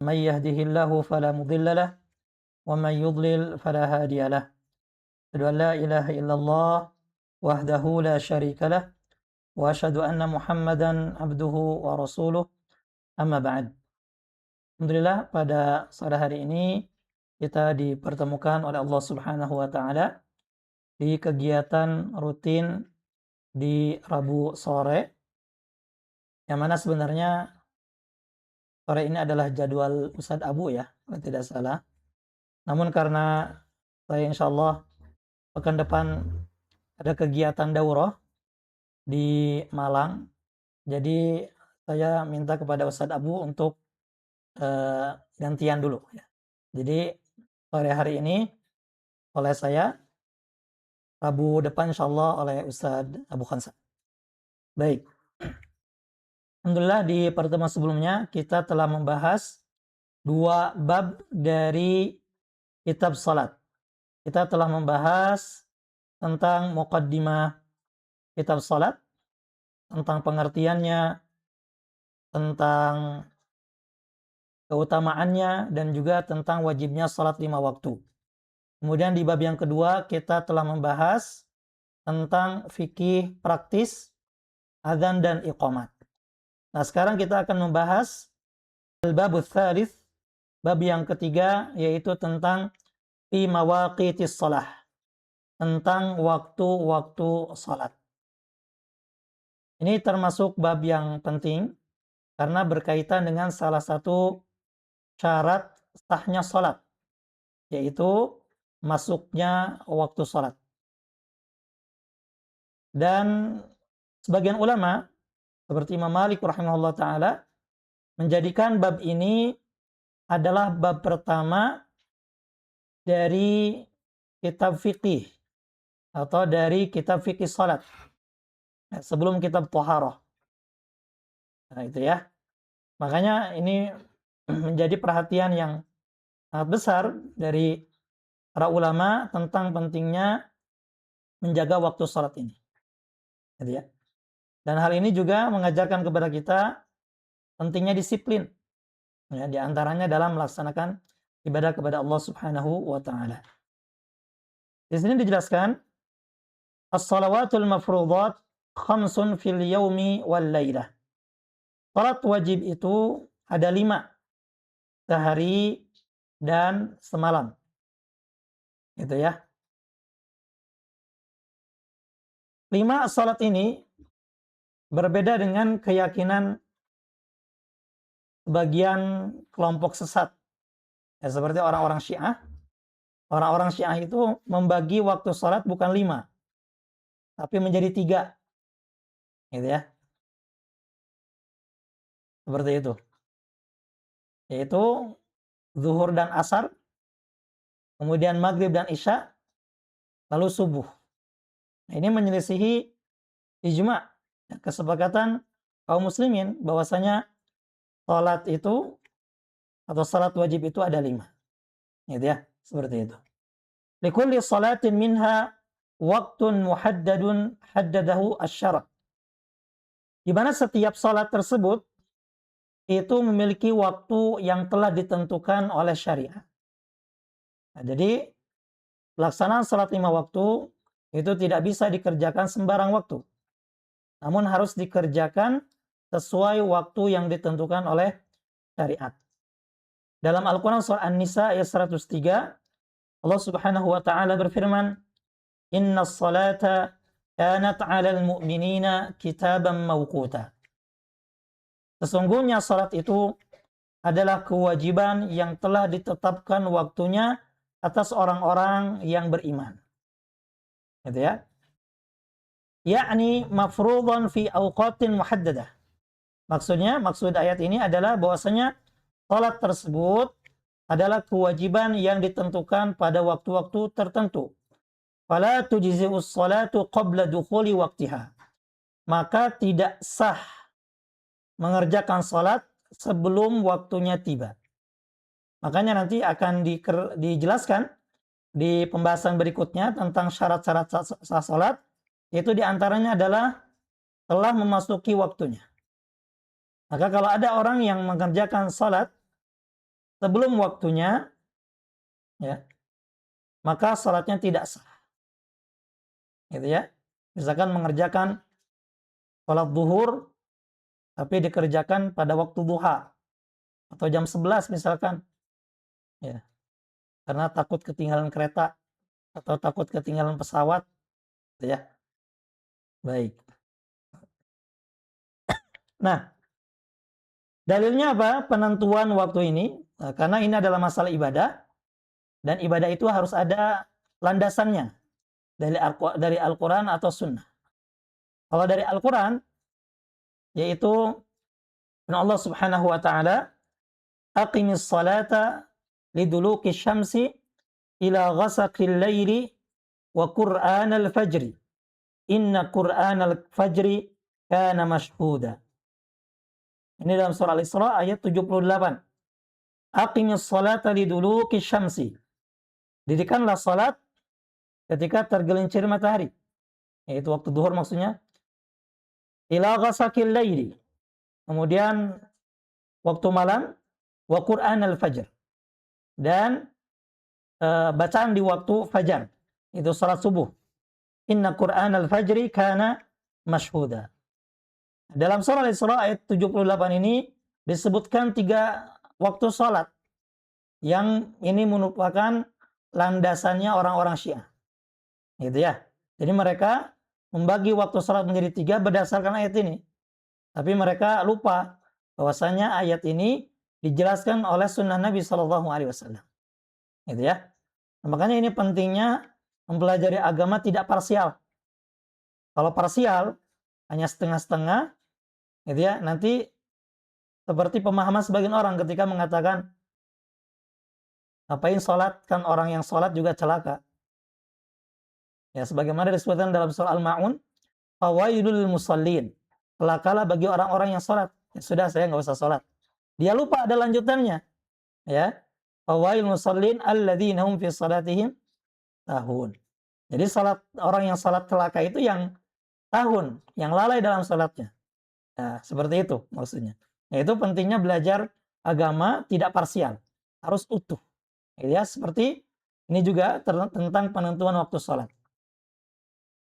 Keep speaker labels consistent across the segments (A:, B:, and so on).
A: من يهده الله فلا مضل له ومن يضلل فلا هادي له أشهد أن لا إله إلا الله وحده لا شريك له وأشهد أن محمدا عبده ورسوله أما بعد. Alhamdulillah, pada sore hari ini kita dipertemukan oleh Allah Subhanahu wa taala di kegiatan rutin di Rabu sore, yang mana sebenarnya sore ini adalah jadwal Ustadz Abu ya, kalau tidak salah. Namun karena saya insya Allah pekan depan ada kegiatan daurah di Malang, jadi saya minta kepada Ustadz Abu untuk gantian dulu ya. Jadi sore hari ini oleh saya, Rabu depan insya Allah oleh Ustadz Abu Khansa. Baik, alhamdulillah di pertemuan sebelumnya kita telah membahas 2 bab dari kitab salat. Kita telah membahas tentang muqaddimah kitab salat, tentang pengertiannya, tentang keutamaannya, dan juga tentang wajibnya salat 5 waktu. Kemudian di bab yang kedua kita telah membahas tentang fikih praktis adzan dan iqamat. Nah, sekarang kita akan membahas al-babul tsalits, bab yang ketiga, yaitu tentang fi mawaqitis shalah, tentang waktu-waktu salat. Ini termasuk bab yang penting karena berkaitan dengan salah satu syarat sahnya salat, yaitu masuknya waktu salat. Dan sebagian ulama seperti Imam Malik rahimahullah taala menjadikan bab ini adalah bab pertama dari kitab fikih atau dari kitab fikih salat sebelum kitab thaharah. Nah, itu ya. Makanya ini menjadi perhatian yang sangat besar dari para ulama tentang pentingnya menjaga waktu salat ini. Gitu ya. Dan hal ini juga mengajarkan kepada kita pentingnya disiplin. Ya, di antaranya dalam melaksanakan ibadah kepada Allah Subhanahu wa taala. Di sini dijelaskan as-salawatul mafruḍat khamsun fil yaumi wal lailah. Salat wajib itu ada 5 sehari dan semalam. Gitu ya. 5 salat ini berbeda dengan keyakinan sebagian kelompok sesat. Ya, seperti orang-orang Syiah. Orang-orang Syiah itu membagi waktu salat bukan 5, tapi menjadi 3. Gitu ya. Seperti itu. Yaitu zuhur dan asar, kemudian maghrib dan isya, lalu subuh. Nah, ini menyelisihi ijma', kesepakatan kaum muslimin bahwasanya salat itu atau salat wajib itu ada 5. Gitu ya, seperti itu. Likulli salatin minha waqtun muhaddadun haddadahu asy-syara'. Di mana setiap salat tersebut itu memiliki waktu yang telah ditentukan oleh syariat. Nah, jadi pelaksanaan salat 5 waktu itu tidak bisa dikerjakan sembarang waktu. Namun harus dikerjakan sesuai waktu yang ditentukan oleh syariat. Dalam Al-Quran surah An-Nisa ayat 103, Allah Subhanahu wa taala berfirman, "Innas salata kanat 'alal mu'minina kitaban mawquta." Sesungguhnya salat itu adalah kewajiban yang telah ditetapkan waktunya atas orang-orang yang beriman. Gitu ya. Yakni mafruḍan fi awqatin muhaddadah. Maksud ayat ini adalah bahwasanya salat tersebut adalah kewajiban yang ditentukan pada waktu-waktu tertentu. Fala tujzi'us salatu qabla dukhuli waqtiha. Maka tidak sah mengerjakan salat sebelum waktunya tiba. Makanya nanti akan dijelaskan di pembahasan berikutnya tentang syarat-syarat sah salat, itu diantaranya adalah telah memasuki waktunya. Maka kalau ada orang yang mengerjakan salat sebelum waktunya, ya, maka salatnya tidak sah. Gitu ya. Misalkan mengerjakan salat zuhur tapi dikerjakan pada waktu duha atau jam 11 misalkan, ya. Karena takut ketinggalan kereta atau takut ketinggalan pesawat, gitu ya. Baik. Nah, dalilnya apa? Penentuan waktu ini, karena ini adalah masalah ibadah dan ibadah itu harus ada landasannya dari Al-Qur'an atau sunnah. Kalau dari Al-Qur'an yaitu Allah Subhanahu wa taala, "Aqimis salata liduluki syamsi ila ghasaqil laili wa qur'anal fajri. Inna qur'anal fajri kana mashhuda." Ini dalam surah Al-Isra ayat 78. Aqimis salata liduluki syamsi. Dirikanlah salat ketika tergelincir matahari. Yaitu waktu zuhur maksudnya. Ila ghasaqil laili. Kemudian waktu malam wa qur'anal fajr. Dan bacaan di waktu fajar. Itu salat subuh. Inna qur'anal fajri kana mashhuda. Dalam surah Al-Isra ayat 78 ini disebutkan 3 waktu salat yang ini merupakan landasannya orang-orang Syiah. Gitu ya. Jadi mereka membagi waktu salat menjadi 3 berdasarkan ayat ini. Tapi mereka lupa bahwasanya ayat ini dijelaskan oleh sunnah Nabi Shallallahu Alaihi Wasallam. Gitu ya. Nah, makanya ini pentingnya mempelajari agama tidak parsial. Kalau parsial hanya setengah-setengah, gitu ya, nanti seperti pemahaman sebagian orang ketika mengatakan, ngapain sholat, kan orang yang sholat juga celaka. Ya, sebagaimana disebutkan dalam surah Al-Ma'un, fawailul musallin. Celakalah bagi orang-orang yang sholat. Ya sudah, saya nggak usah sholat. Dia lupa ada lanjutannya. Ya, fawailul musallin alladzina hum fi salatihim tahun. Jadi orang yang salat celaka itu yang tahun, yang lalai dalam salatnya. Nah, seperti itu maksudnya. Yaitu pentingnya belajar agama tidak parsial, harus utuh. Ya, seperti ini juga tentang penentuan waktu salat.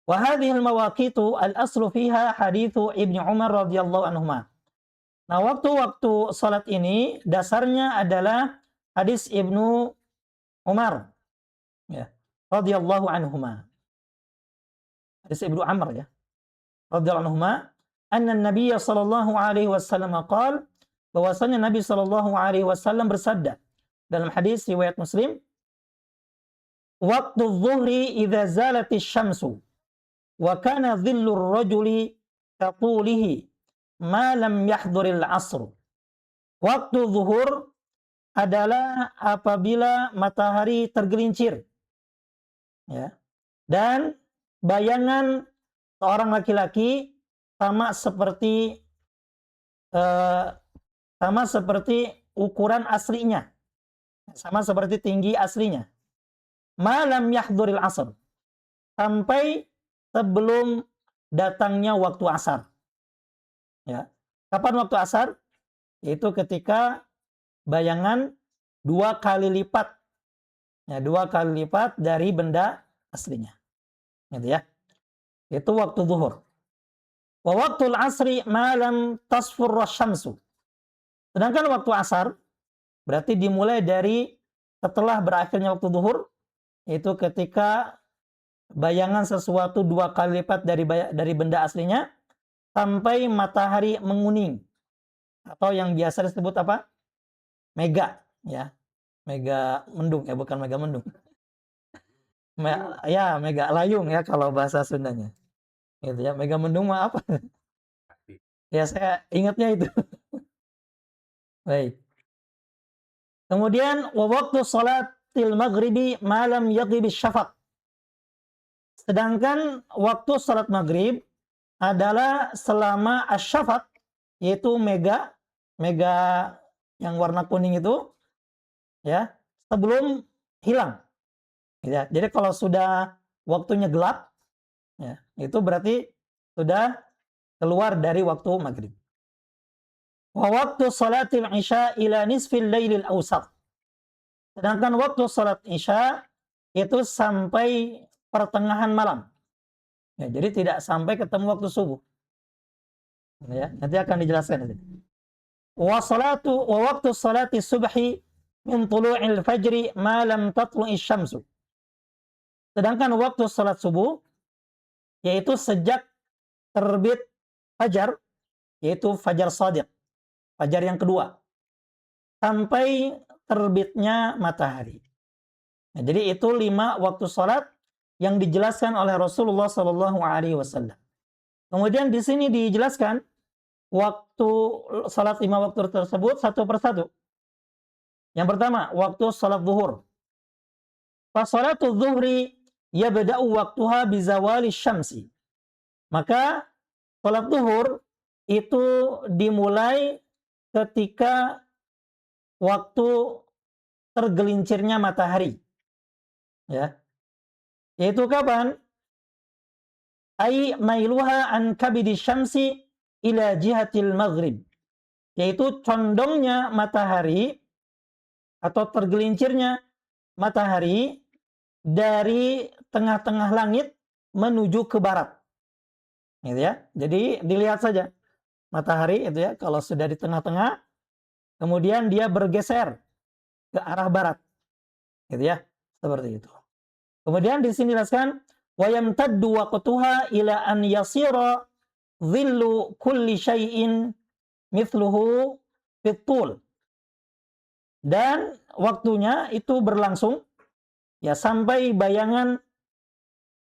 A: Wa hadhil mawaqitu al-aslu fiha hadithu Ibnu Umar radhiyallahu anhuma. Nah, waktu-waktu salat ini dasarnya adalah hadis Ibnu Umar, ya, radhiyallahu anhuma. Hadis Ibnu Amr, ya, radhiyallahu anhuma, anna Nabiy sallallahu alaihi wasallam qaal, bahwasanya Nabi sallallahu alaihi wasallam bersabda dalam hadis riwayat Muslim, "Waqtu dhuhri idza zalatis syamsu wa kana dhillur rajuli kaqulihi ma lam yahduril asr." Waktu zuhur adalah apabila matahari tergelincir, ya, dan bayangan seorang laki-laki sama seperti ukuran aslinya, sama seperti tinggi aslinya. Malam yahduril asr, sampai sebelum datangnya waktu asar. Ya. Kapan waktu asar? Yaitu ketika bayangan 2 kali lipat, ya, 2 kali lipat dari benda aslinya. Gitu ya. Itu waktu zuhur. Wa waktul asri malam tasfur syamsu. Sedangkan waktu asar berarti dimulai dari setelah berakhirnya waktu zuhur, itu ketika bayangan sesuatu 2 kali lipat dari benda aslinya sampai matahari menguning, atau yang biasa disebut apa? Mega, ya. Mega mendung, ya, bukan mega mendung. Ya, mega layung, ya, kalau bahasa Sundanya. Gitu ya. Mega mendung mah apa? Ya, saya ingatnya itu. Baik. Kemudian wa waktu salatil maghribi malam yaghibis syafaq. Sedangkan waktu salat maghrib adalah selama asyafaq, yaitu mega yang warna kuning itu, ya, sebelum hilang. Ya, jadi kalau sudah waktunya gelap, ya, itu berarti sudah keluar dari waktu maghrib. Wa waktu salatil isya ila nisfil lailil awsat. Sedangkan waktu sholat isya itu sampai pertengahan malam. Ya, jadi tidak sampai ketemu waktu subuh. Ya, nanti akan dijelaskan nanti. Wa waktu salati subhi min tulu'il fajri ma lam tatlu'i syamsu. Sedangkan waktu salat subuh yaitu sejak terbit fajar, yaitu fajar shadiq, fajar yang kedua, sampai terbitnya matahari. Nah, jadi itu 5 waktu salat yang dijelaskan oleh Rasulullah Shallallahu Alaihi Wasallam. Kemudian di sini dijelaskan waktu salat 5 waktu tersebut satu persatu. Yang pertama, waktu salat zuhur. Fasalatu zuhri yabda'u waktuha bizawali syamsi. Maka salat zuhur itu dimulai ketika waktu tergelincirnya matahari. Ya. Yaitu kapan? Ai mailuha an kabidi syamsi ila jihatil maghrib. Yaitu condongnya matahari atau tergelincirnya matahari dari tengah-tengah langit menuju ke barat. Gitu ya. Jadi dilihat saja matahari itu ya, kalau sudah di tengah-tengah kemudian dia bergeser ke arah barat. Gitu ya. Seperti itu. Kemudian di sini dijelaskan wa yamtaddu waqtuha ila an yasira dhillu kulli syai'in mithluhu fitul. Dan waktunya itu berlangsung ya sampai bayangan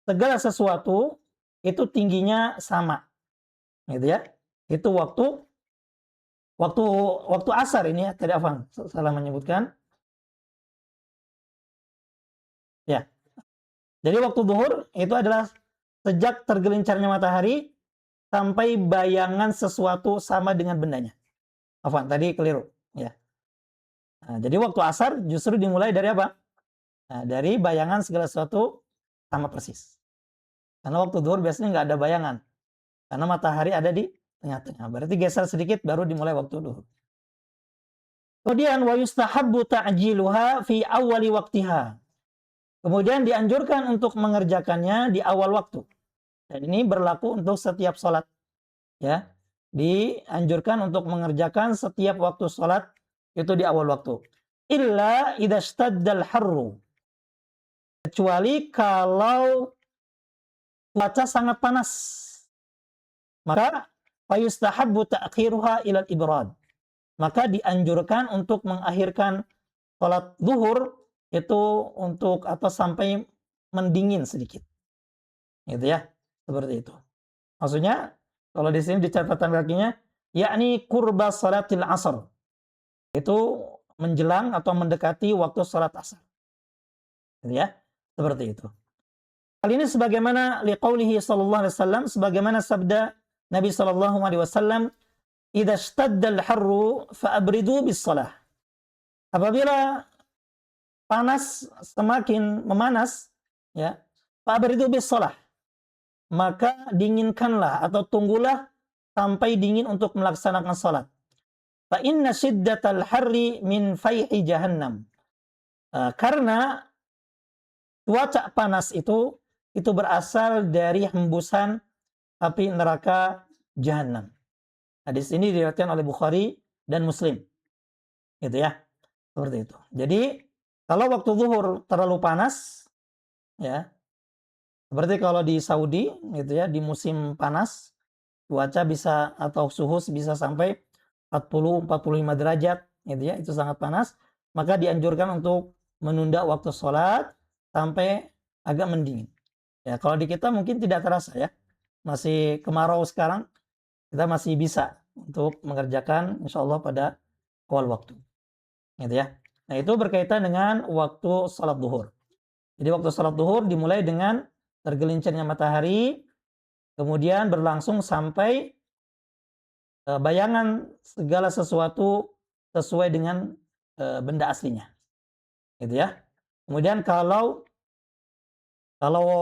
A: segala sesuatu itu tingginya sama. Gitu ya. Itu waktu asar ini ya, tadi Afan salah menyebutkan. Ya. Jadi waktu zuhur itu adalah sejak tergelincarnya matahari sampai bayangan sesuatu sama dengan bendanya. Afan, tadi keliru. Ya. Nah, jadi waktu asar justru dimulai dari apa? Nah, dari bayangan segala sesuatu sama persis. Karena waktu zuhur biasanya nggak ada bayangan. Karena matahari ada di tengah-tengah. Berarti geser sedikit baru dimulai waktu zuhur. Kemudian wa yustahabbu ta'jiluha fi awwali waqtiha. Kemudian dianjurkan untuk mengerjakannya di awal waktu. Dan ini berlaku untuk setiap sholat. Ya, dianjurkan untuk mengerjakan setiap waktu sholat itu di awal waktu. Illa idza shtaddal harru. Kecuali kalau cuaca sangat panas. Maka fayustahabbu ta'khiruha ilal ibrad. Maka dianjurkan untuk mengakhirkan sholat zuhur itu untuk apa sampai mendingin sedikit. Gitu ya. Seperti itu. Maksudnya kalau di sini di catatan kakinya yakni qurba salatil asar. Itu menjelang atau mendekati waktu salat asar. Gitu ya. Seperti itu. Hal ini sebagaimana liqaulihi sallallahu alaihi wasallam, sebagaimana sabda Nabi sallallahu alaihi wasallam, "Idza ishtadda al-harru fa'abridu bis-shalah." Apabila panas semakin memanas, ya, fa'abridu bis-shalah. Maka dinginkanlah atau tunggulah sampai dingin untuk melaksanakan salat. Fa inna shiddatal harri min faihi jahannam. Karena cuaca panas itu berasal dari hembusan api neraka jahanam. Hadis ini diriwayatkan oleh Bukhari dan Muslim. Gitu ya. Seperti itu. Jadi kalau waktu zuhur terlalu panas ya, seperti kalau di Saudi gitu ya, di musim panas cuaca bisa atau suhu bisa sampai 40-45 derajat gitu ya, itu sangat panas, maka dianjurkan untuk menunda waktu sholat sampai agak mendingin. Ya, kalau di kita mungkin tidak terasa ya. Masih kemarau sekarang, kita masih bisa untuk mengerjakan insyaallah pada awal waktu. Gitu ya. Nah, itu berkaitan dengan waktu sholat zuhur. Jadi waktu sholat zuhur dimulai dengan tergelincirnya matahari, kemudian berlangsung sampai bayangan segala sesuatu sesuai dengan benda aslinya. Gitu ya. Kemudian kalau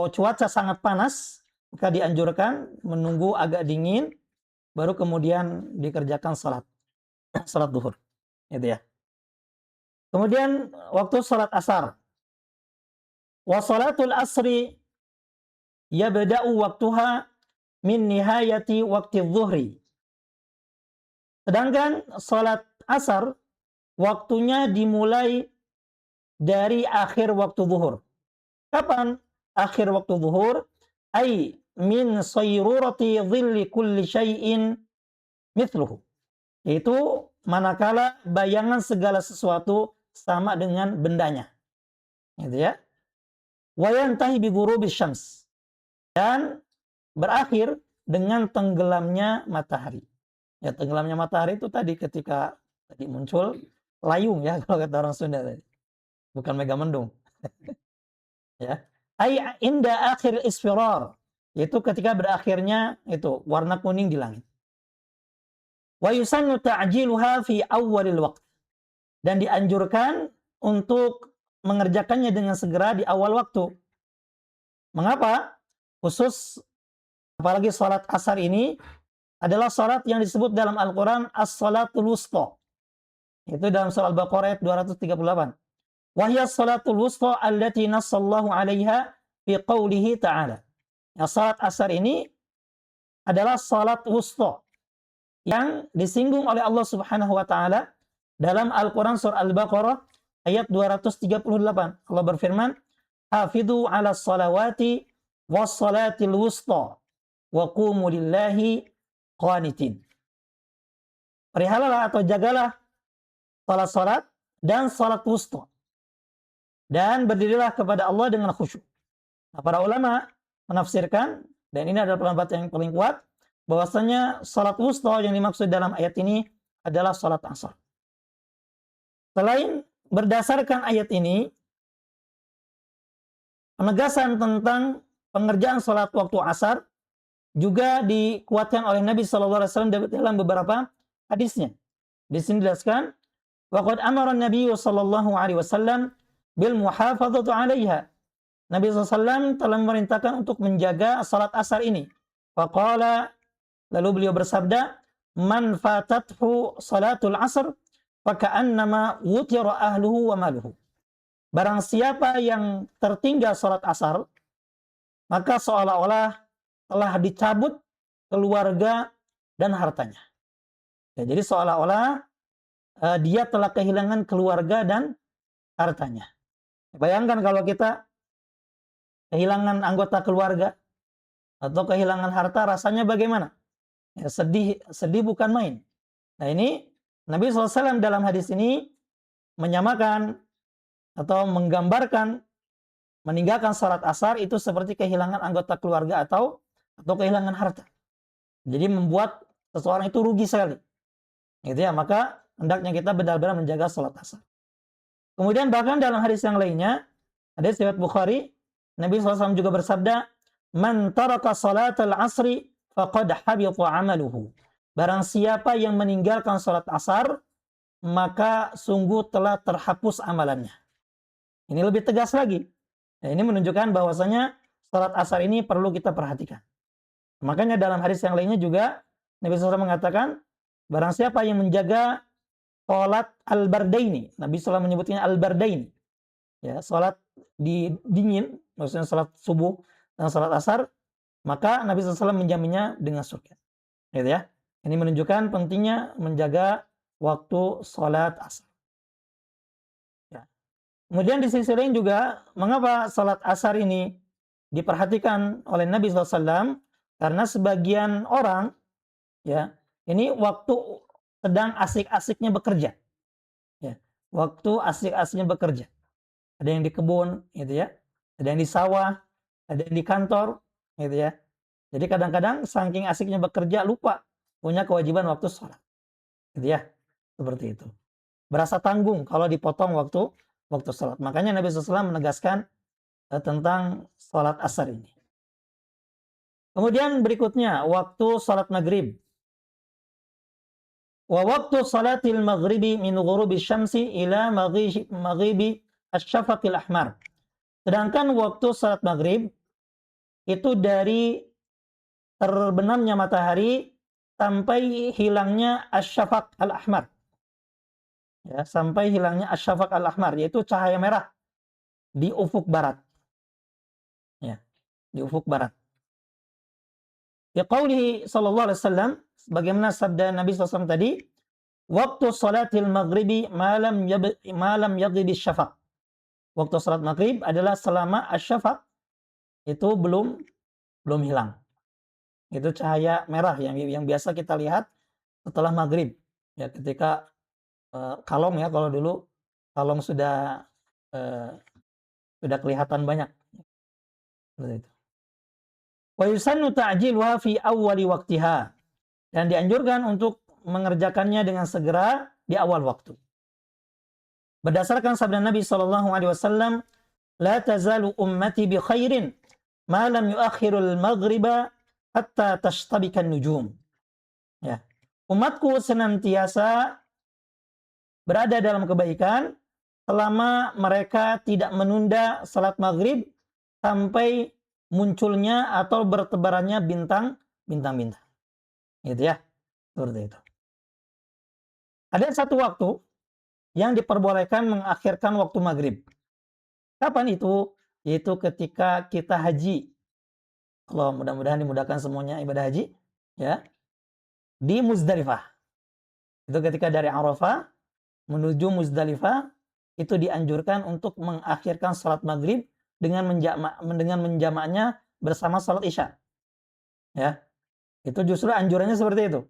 A: cuaca sangat panas, maka dianjurkan menunggu agak dingin baru kemudian dikerjakan salat zuhur. Gitu ya. Kemudian waktu salat asar. Wa salatul asri yabda'u waktuha min nihayati waktu zuhri. Sedangkan salat asar waktunya dimulai dari akhir waktu zuhur. Kapan akhir waktu zuhur? Ai min sayrurati dhilli kulli syai'in mithluhu. Itu manakala bayangan segala sesuatu sama dengan bendanya. Gitu ya. Wa yantahi bi ghurubis syams. Dan berakhir dengan tenggelamnya matahari. Ya, tenggelamnya matahari itu tadi ketika tadi muncul layung ya kalau kata orang Sunda tadi. Bukan megamendung. Ya. Ai inda akhir isfirar, yaitu ketika berakhirnya itu warna kuning di langit. Wa yusannu ta'jiluha fi awwalil waqt. Dan dianjurkan untuk mengerjakannya dengan segera di awal waktu. Mengapa? Khusus apalagi salat asar ini adalah salat yang disebut dalam Al-Qur'an as-salatul wusta. Itu dalam surah Al-Baqarah ayat 238. Wa hiya as-salatul wusta allati nassallahu 'alaiha fi qoulihi ta'ala. Ya, salat asar ini adalah salat wusta yang disinggung oleh Allah Subhanahu wa taala dalam Al-Qur'an surah Al-Baqarah ayat 238. Allah berfirman, "Hafidhu 'alas salawati was salatil wusta wa qumu lillahi qanitin." Perihalalah atau jagalah salat-salat dan salat wusta. Dan berdirilah kepada Allah dengan khusyuk. Nah, para ulama menafsirkan, dan ini adalah pendapat yang paling kuat, bahwasanya salat wusta yang dimaksud dalam ayat ini adalah salat asar. Selain berdasarkan ayat ini, penegasan tentang pengerjaan salat waktu asar juga dikuatkan oleh Nabi SAW dalam beberapa hadisnya. Di sini dijelaskan, waqad amara an-nabiy sallallahu alaihi wasallam bil muhafadzati 'alaiha. Nabi SAW telah memerintahkan untuk menjaga salat asar ini. Faqala, lalu beliau bersabda, man fatathu salatul asr faka'annama wutira ahluhu wa maluhu. Barang siapa yang tertinggal salat asar, maka seolah-olah telah dicabut keluarga dan hartanya. Ya, jadi seolah-olah dia telah kehilangan keluarga dan hartanya. Bayangkan kalau kita kehilangan anggota keluarga atau kehilangan harta, rasanya bagaimana? Ya, sedih bukan main. Nah, ini Nabi SAW dalam hadis ini menyamakan atau menggambarkan meninggalkan salat asar itu seperti kehilangan anggota keluarga atau kehilangan harta. Jadi membuat seseorang itu rugi sekali. Gitu ya, maka hendaknya kita benar-benar menjaga salat asar. Kemudian bahkan dalam hadis yang lainnya, hadis riwayat Bukhari, Nabi SAW juga bersabda, man taraka salatal asri faqad habita amaluhu. Barang siapa yang meninggalkan salat asar, maka sungguh telah terhapus amalannya. Ini lebih tegas lagi. Nah, ini menunjukkan bahwasanya salat asar ini perlu kita perhatikan. Makanya dalam hadis yang lainnya juga Nabi SAW mengatakan, barang siapa yang menjaga salat al-bardaini, Nabi SAW menyebutnya al-bardaini, ya, salat di dingin, maksudnya salat subuh dan salat asar, maka Nabi SAW menjaminnya dengan surga. Gitu ya. Ini menunjukkan pentingnya menjaga waktu salat asar. Ya. Kemudian di sisi lain juga, mengapa salat asar ini diperhatikan oleh Nabi SAW? Karena sebagian orang, ya, ini waktu sedang asik-asiknya bekerja. Ya, waktu asik-asiknya bekerja. Ada yang di kebun, gitu ya. Ada yang di sawah, ada yang di kantor, gitu ya. Jadi kadang-kadang saking asiknya bekerja lupa punya kewajiban waktu sholat, gitu ya. Seperti itu. Berasa tanggung kalau dipotong waktu sholat. Makanya Nabi SAW menegaskan tentang sholat asar ini. Kemudian berikutnya waktu sholat maghrib. Wa waktu salatil maghribi min ghurubi syamsi ila maghribi asy-syafaqil ahmar. Sedangkan waktu salat maghrib itu dari terbenamnya matahari sampai hilangnya asy-syafaq al-ahmar. ya, sampai hilangnya asyafaq al-ahmar, yaitu cahaya merah di ufuk barat. Ya, di ufuk barat. Ya qaulihi sallallahu alaihi wasallam, bagaimana sabda Nabi SAW tadi, waktu salatil maghribi malam yaghibis syafaq. Waktu salat maghrib adalah selama asyafaq itu belum hilang. Itu cahaya merah yang biasa kita lihat setelah maghrib. Ya, ketika kalong ya, kalau dulu kalong eh, sudah kelihatan banyak. Seperti itu. Wa yusannu ta'jiluha fi awwali waqtiha. Dan dianjurkan untuk mengerjakannya dengan segera di awal waktu. Berdasarkan sabda Nabi SAW, la tazalu ummati bi khairin ma lam yuakhirul maghriba hatta tashtabikan nujum. Ya. Umatku senantiasa berada dalam kebaikan selama mereka tidak menunda salat maghrib sampai munculnya atau bertebarannya bintang-bintang. Gitu ya. Seperti itu. Ada satu waktu yang diperbolehkan mengakhirkan waktu maghrib. Kapan itu? Yaitu ketika kita haji. Allah mudah-mudahan dimudahkan semuanya ibadah haji. Ya, di Muzdalifah. Itu ketika dari Arafah menuju Muzdalifah, itu dianjurkan untuk mengakhirkan salat maghrib dengan menjamaknya bersama salat isya. Ya, itu justru anjurannya seperti itu.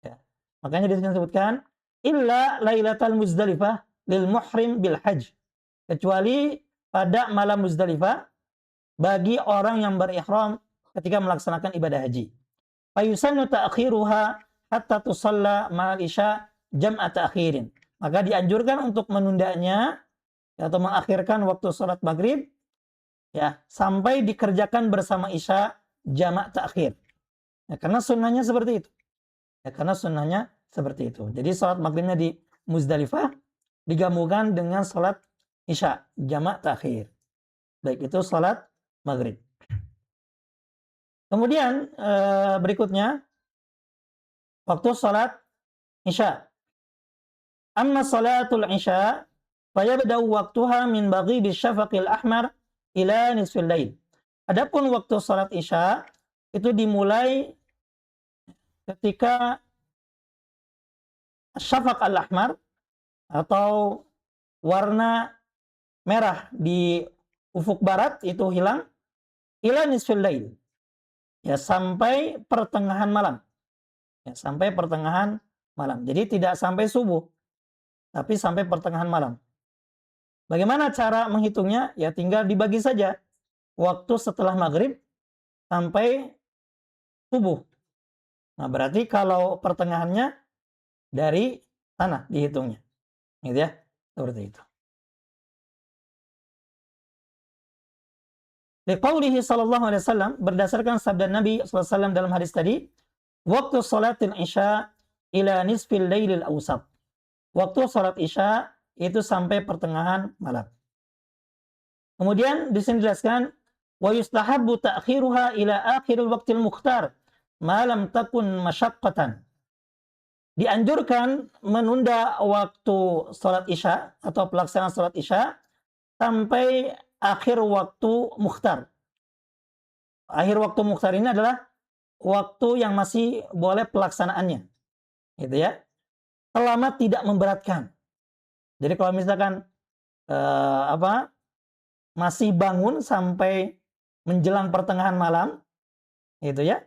A: Ya. Makanya disebutkan illa lailatal Muzdalifah lil muhrim bil hajj. Kecuali pada malam Muzdalifah bagi orang yang berihram ketika melaksanakan ibadah haji. Fayusannu ta'khiruha hatta tusalla ma'al isya jam'a ta'khirin. Maka dianjurkan untuk menundanya atau mengakhirkan waktu salat maghrib ya sampai dikerjakan bersama isya jamak ta'khir. Ya, karena sunnahnya seperti itu. Ya, karena sunnahnya seperti itu. Jadi salat maghribnya di Muzdalifah digabungkan dengan salat isya jamak ta'khir. Baik itu salat maghrib. Kemudian berikutnya waktu salat isya. Amma salatul isya fayabda'u waqtuha min baghibis syafaqil ahmar ila nisfil lail. Adapun waktu salat isya itu dimulai ketika syafaq al-ahmar atau warna merah di ufuk barat itu hilang ila nisfil lail. Ya, sampai pertengahan malam. Ya, sampai pertengahan malam. Jadi tidak sampai subuh, tapi sampai pertengahan malam. Bagaimana cara menghitungnya? Ya tinggal dibagi saja. Waktu setelah maghrib sampai subuh. Nah, berarti kalau pertengahannya dari sana dihitungnya. Gitu ya. Seperti itu. Liqaulihi sallallahu alaihi wasallam, berdasarkan sabda Nabi sallallahu alaihi wasallam dalam hadis tadi, waktu salatil isya ila nisfil lailil awsat. Waktu salat isya itu sampai pertengahan malam. Kemudian di sini dijelaskan wa yustahabbu ta'khiruha ila akhiril waqtil mukhtar ma lam takun masyaqqatan. Dianjurkan menunda waktu salat isya atau pelaksanaan salat isya sampai akhir waktu mukhtar. Akhir waktu mukhtar ini adalah waktu yang masih boleh pelaksanaannya. Gitu ya. Selama tidak memberatkan. Jadi kalau misalkan masih bangun sampai menjelang pertengahan malam, gitu ya,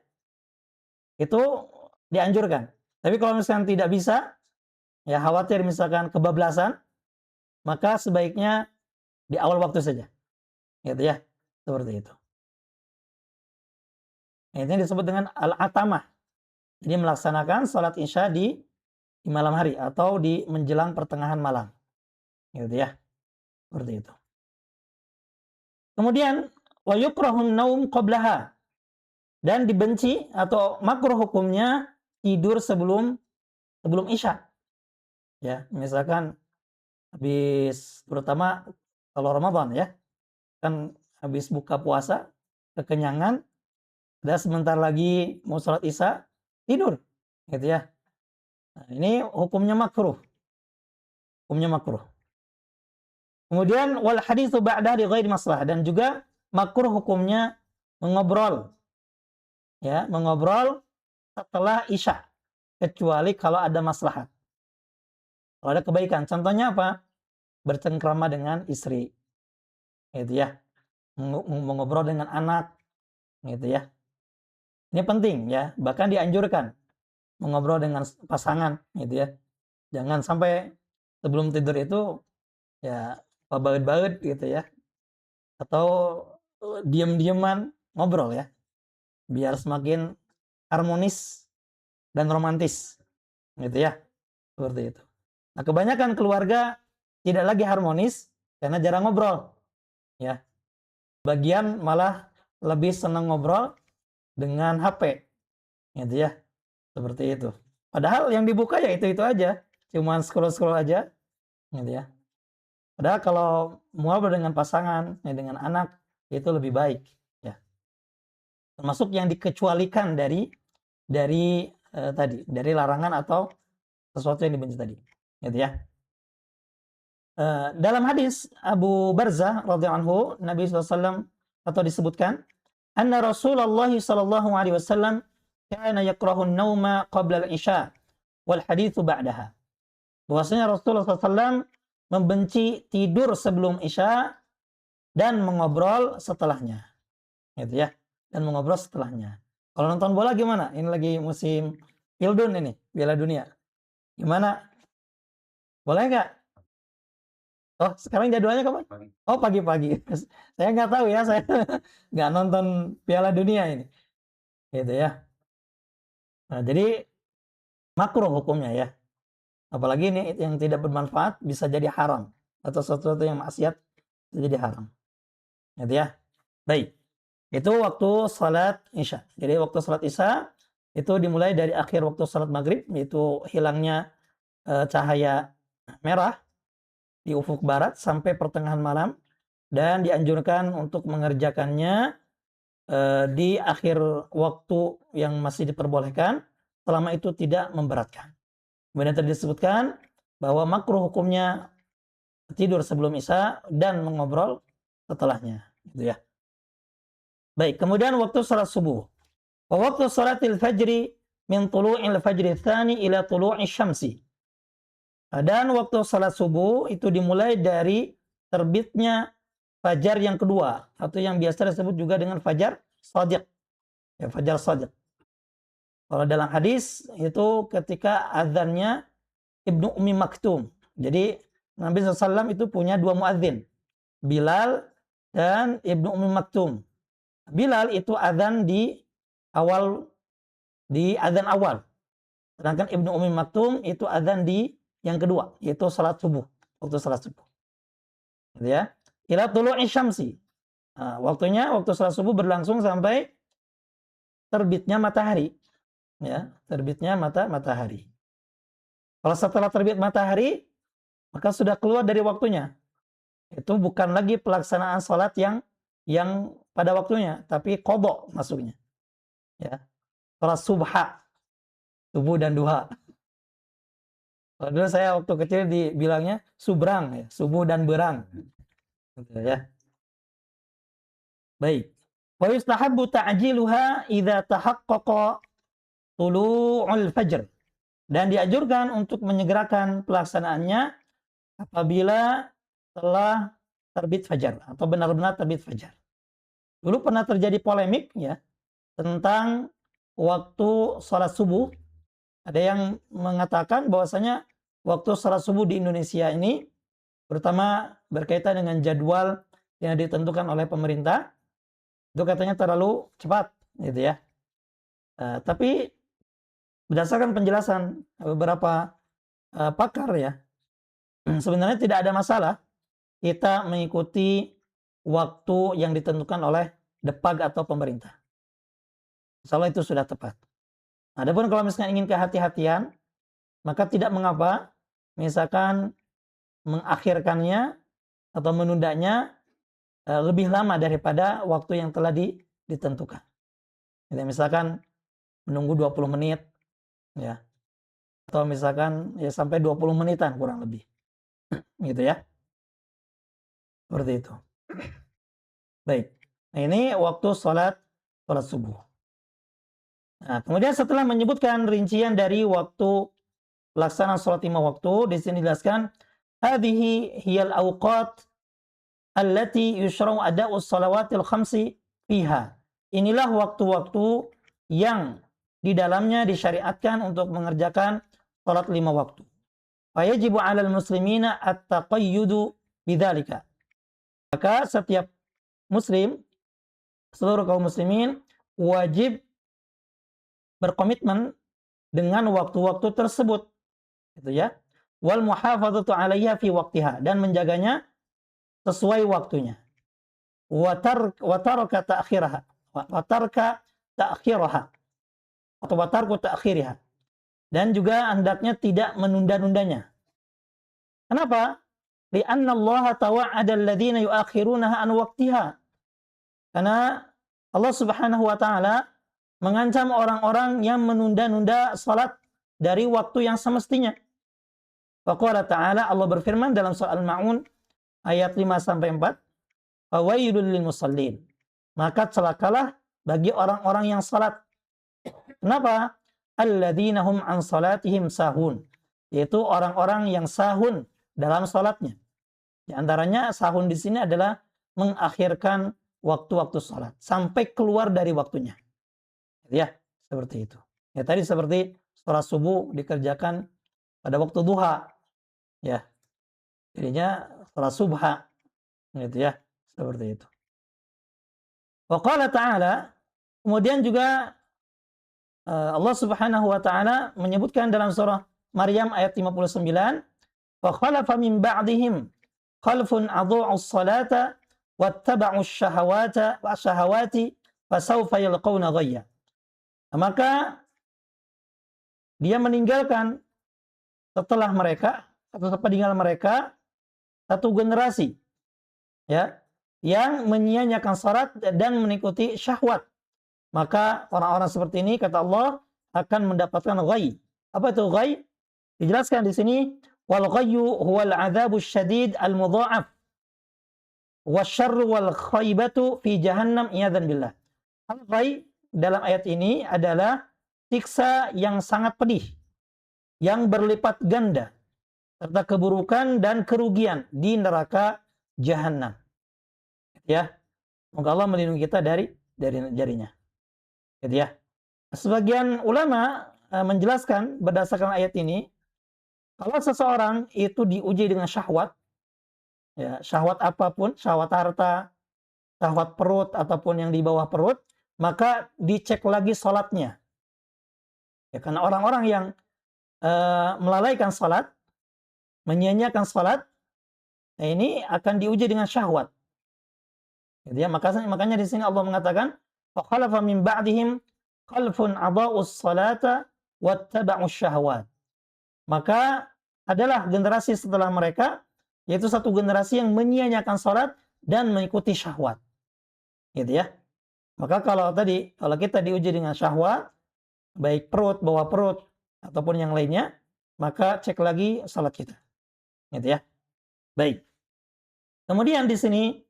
A: itu dianjurkan. Tapi kalau misalkan tidak bisa, ya khawatir misalkan kebablasan, maka sebaiknya di awal waktu saja. Gitu ya, seperti itu. Ini disebut dengan al-atamah. Jadi melaksanakan sholat isya di malam hari atau di menjelang pertengahan malam. Gitu ya. Seperti itu. Kemudian wa yukrahun naum qablaha. Dan dibenci atau makruh hukumnya tidur sebelum isya. Ya, misalkan habis, terutama kalau Ramadan ya. Kan habis buka puasa, kekenyangan, udah sebentar lagi mau sholat isya, tidur. Gitu ya. Nah, ini hukumnya makruh. hukumnya makruh. Kemudian wal haditsu ba'da li ghairi maslahah, dan juga makruh hukumnya mengobrol, ya, mengobrol setelah Isya, kecuali kalau ada maslahat. Kalau ada kebaikan. Contohnya apa? Bercengkrama dengan istri, gitu ya. Mengobrol dengan anak, gitu ya. Ini penting ya, bahkan dianjurkan mengobrol dengan pasangan, gitu ya. Jangan sampai sebelum tidur itu ya baut-baut gitu ya, atau diem-dieman ngobrol ya, biar semakin harmonis dan romantis, gitu ya, seperti itu. Nah, kebanyakan keluarga tidak lagi harmonis karena jarang ngobrol, ya. Bagian malah lebih senang ngobrol dengan HP, gitu ya, seperti itu. Padahal yang dibuka ya itu aja, cuman scroll-scroll aja, gitu ya. Padahal kalau ngobrol dengan pasangan, ya dengan anak, itu lebih baik, ya. Termasuk yang dikecualikan dari tadi, dari larangan atau sesuatu yang dibenci tadi, gitu ya. Dalam hadis Abu Barzah radhiyallahu anhu, Nabi SAW atau disebutkan, anna Rasulullah sallallahu alaihi wasallam kana yakrahu an-nauma qabla al-isya wal haditsu ba'daha. Bahwasanya Rasulullah SAW membenci tidur sebelum Isya dan mengobrol setelahnya, gitu ya. Dan mengobrol setelahnya. Kalau nonton bola gimana? Ini lagi musim Pildun ini, Piala Dunia. Gimana? Boleh nggak? Oh, sekarang jadwalnya kapan? Oh, pagi-pagi. Saya nggak tahu ya, saya nggak nonton Piala Dunia ini, gitu ya. Nah, jadi makruh hukumnya ya. Apalagi ini yang tidak bermanfaat bisa jadi haram, atau sesuatu yang maksiat bisa jadi haram, gitu ya. Baik, itu waktu salat Isya. Jadi waktu salat Isya itu dimulai dari akhir waktu salat Maghrib, yaitu hilangnya cahaya merah di ufuk barat sampai pertengahan malam, dan dianjurkan untuk mengerjakannya di akhir waktu yang masih diperbolehkan selama itu tidak memberatkan. Kemudian tadi disebutkan bahwa makruh hukumnya tidur sebelum Isya dan mengobrol setelahnya, gitu ya. Baik, kemudian waktu salat subuh. Wa waktu salatil fajri min tulu'il fajri tsani ila tulu'i syamsi. Dan waktu salat subuh itu dimulai dari terbitnya fajar yang kedua, atau yang biasa disebut juga dengan fajar shadiq. Ya, fajar shadiq. Kalau dalam hadis itu ketika azannya Ibnu Ummi Maktum. Jadi Nabi SAW itu punya dua muadzin, Bilal dan Ibnu Ummi Maktum. Bilal itu azan di azan awal. Sedangkan Ibnu Ummi Maktum itu azan di yang kedua, yaitu salat subuh, waktu salat subuh. Gitu ya. Ila tulu'i syamsi. Nah, waktu salat subuh berlangsung sampai terbitnya matahari. Ya, terbitnya matahari. Kalau setelah terbit matahari, maka sudah keluar dari waktunya. Itu bukan lagi pelaksanaan salat yang pada waktunya, tapi qadha masuknya. Ya. Salat subuh dan duha. Kalau dulu saya waktu kecil dibilangnya subrang, ya, subuh dan berang. Gitu ya. Baik. Wa yustahabbu ta'jiluha idza tahaqqaqa tulu'ul fajr. Dan dianjurkan untuk menyegerakan pelaksanaannya apabila telah terbit fajar atau benar-benar terbit fajar. Dulu pernah terjadi polemik ya tentang waktu salat subuh. Ada yang mengatakan bahwasanya waktu salat subuh di Indonesia ini, terutama berkaitan dengan jadwal yang ditentukan oleh pemerintah, itu katanya terlalu cepat, gitu ya. Tapi berdasarkan penjelasan beberapa pakar ya, sebenarnya tidak ada masalah kita mengikuti waktu yang ditentukan oleh DPAG atau pemerintah. Insya Allah itu sudah tepat. Adapun kalau misalnya ingin kehati-hatian, maka tidak mengapa misalkan mengakhirkannya atau menundanya lebih lama daripada waktu yang telah ditentukan. Jadi misalkan menunggu 20 menit ya. Atau misalkan ya sampai 20 menitan kurang lebih. gitu ya. Seperti itu. Baik. Nah, ini waktu sholat subuh. Nah, kemudian setelah menyebutkan rincian dari waktu pelaksanaan sholat 5 waktu, di sini dijelaskan, hadhihi hiyal awqat allati yushra'u ada'u shalawatil khamsi fiha. Inilah waktu-waktu yang di dalamnya disyariatkan untuk mengerjakan sholat 5 waktu. Fayajibu 'alal muslimina at-taqayyudu bidzalika. Maka setiap muslim, seluruh kaum muslimin wajib berkomitmen dengan waktu-waktu tersebut, gitu ya. Wal muhafadzatu 'alaiha fi waqtiha, dan menjaganya sesuai waktunya. Wa taraka ta'khiraha, wa tarka ta'khiraha, atau wa tarku ta'khiriha, dan juga hendaknya tidak menunda-nundanya. Kenapa? Li'anna Allah tawa'ada alladziina yu'akhirunaha an waqtiha. Karena Allah Subhanahu wa taala mengancam orang-orang yang menunda-nunda salat dari waktu yang semestinya. Faqala ta'ala, Allah berfirman dalam surah Al-Ma'un ayat 5 sampai 4, fawailul lil musallin. Maka celakalah bagi orang-orang yang salat. Kenapa? Alladzina hum an salatihim sahun. Yaitu orang-orang yang sahun dalam salatnya. Di antaranya sahun di sini adalah mengakhirkan waktu-waktu salat sampai keluar dari waktunya. Ya, seperti itu. Ya, tadi seperti salat subuh dikerjakan pada waktu duha. Ya. Jadinya salat subha. Gitu ya. Seperti itu. Wa qala ta'ala, kemudian juga Allah Subhanahu wa taala menyebutkan dalam surah Maryam ayat 59, fa khalafa min ba'dihim khalfun adha'us salata wattaba'us syahawati fasawfa yalqawna ghayya. Maka dia meninggalkan setelah mereka, atau sepeninggal mereka, satu generasi, ya, yang menyia-nyiakan salat dan mengikuti syahwat. Maka orang-orang seperti ini, kata Allah, akan mendapatkan ghayy. Apa itu ghayy? Dijelaskan di sini, wal ghayyu huwal adzabus syadid al mudha'af wasyarru wal khaybatu fi jahannam iyadzan billah. Al ghayy dalam ayat ini adalah siksa yang sangat pedih, yang berlipat ganda, serta keburukan dan kerugian di neraka jahanam. Ya, semoga Allah melindungi kita dari jarinya. Gitu ya. Sebagian ulama menjelaskan berdasarkan ayat ini, kalau seseorang itu diuji dengan syahwat, ya, syahwat apapun, syahwat harta, syahwat perut, ataupun yang di bawah perut, maka dicek lagi salatnya. Ya, karena orang-orang yang melalaikan salat, menyia-nyiakan salat, nah ini akan diuji dengan syahwat. Gitu ya, makanya di sini Allah mengatakan, fa khalafa min ba'dihim khalfun adha'us salata wattaba'us syahwat. Maka adalah generasi setelah mereka, yaitu satu generasi yang menyia-nyiakan salat dan mengikuti syahwat. Gitu ya. Maka kalau kita diuji dengan syahwat, baik perut, bawah perut, ataupun yang lainnya, maka cek lagi salat kita. Gitu ya. Baik. Kemudian di sini,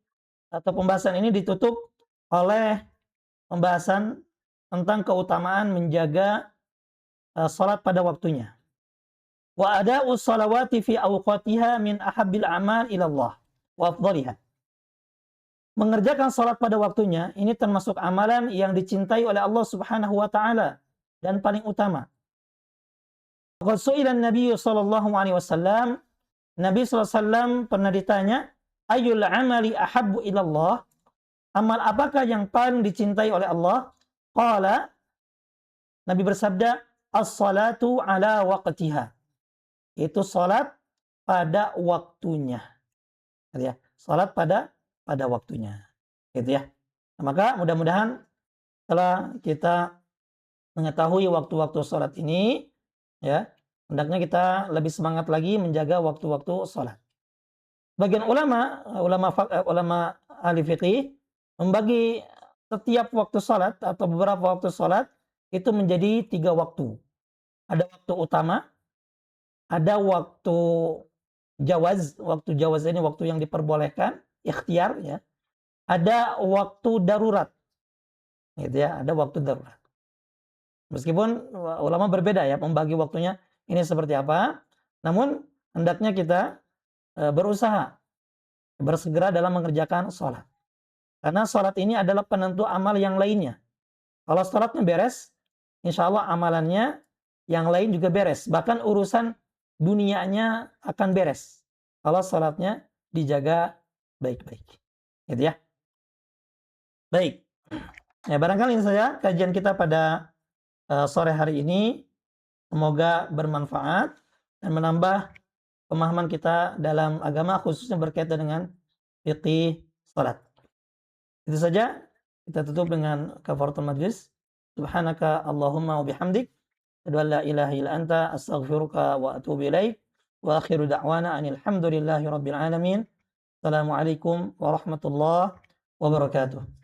A: atau pembahasan ini ditutup oleh pembahasan tentang keutamaan menjaga salat pada waktunya. Wa ada'us salawati fi awqatiha min ahabbil a'mal ila Allah wa afdaliha. Mengerjakan salat pada waktunya ini termasuk amalan yang dicintai oleh Allah Subhanahu wa taala dan paling utama. Qad su'ila an-nabiy sallallahu alaihi wasallam, Nabi sallallahu alaihi wasallam pernah ditanya, ayyul amali ahabbu ila Allah? Amal apakah yang paling dicintai oleh Allah? Qala, Nabi bersabda, as-salatu ala waqtiha. Itu salat pada waktunya. Gitu ya. Salat pada waktunya. Gitu ya. Nah, maka mudah-mudahan setelah kita mengetahui waktu-waktu salat ini, ya, hendaknya kita lebih semangat lagi menjaga waktu-waktu salat. Bagian ulama ahli fikih membagi setiap waktu salat atau beberapa waktu salat itu menjadi 3 waktu. Ada waktu utama, ada waktu jawaz. Waktu jawaz ini waktu yang diperbolehkan, ikhtiar ya. Ada waktu darurat, gitu ya. Ada waktu darurat. Meskipun ulama berbeda ya membagi waktunya ini seperti apa. Namun hendaknya kita berusaha bersegera dalam mengerjakan sholat. Karena sholat ini adalah penentu amal yang lainnya. Kalau sholatnya beres, insya Allah amalannya yang lain juga beres. Bahkan urusan dunianya akan beres. Kalau sholatnya dijaga baik-baik. Gitu ya. Baik. Ya, barangkali ini saja kajian kita pada sore hari ini. Semoga bermanfaat dan menambah pemahaman kita dalam agama, khususnya berkaitan dengan fikih salat. Itu saja, kita tutup dengan kafaratul majlis. Subhanaka Allahumma wa bihamdik, asyhadu an la ilaha illa anta, astaghfiruka wa atubu ilaik. Wa akhiru da'wana anil hamdulillahi rabbil alamin. Assalamualaikum warahmatullahi wabarakatuh.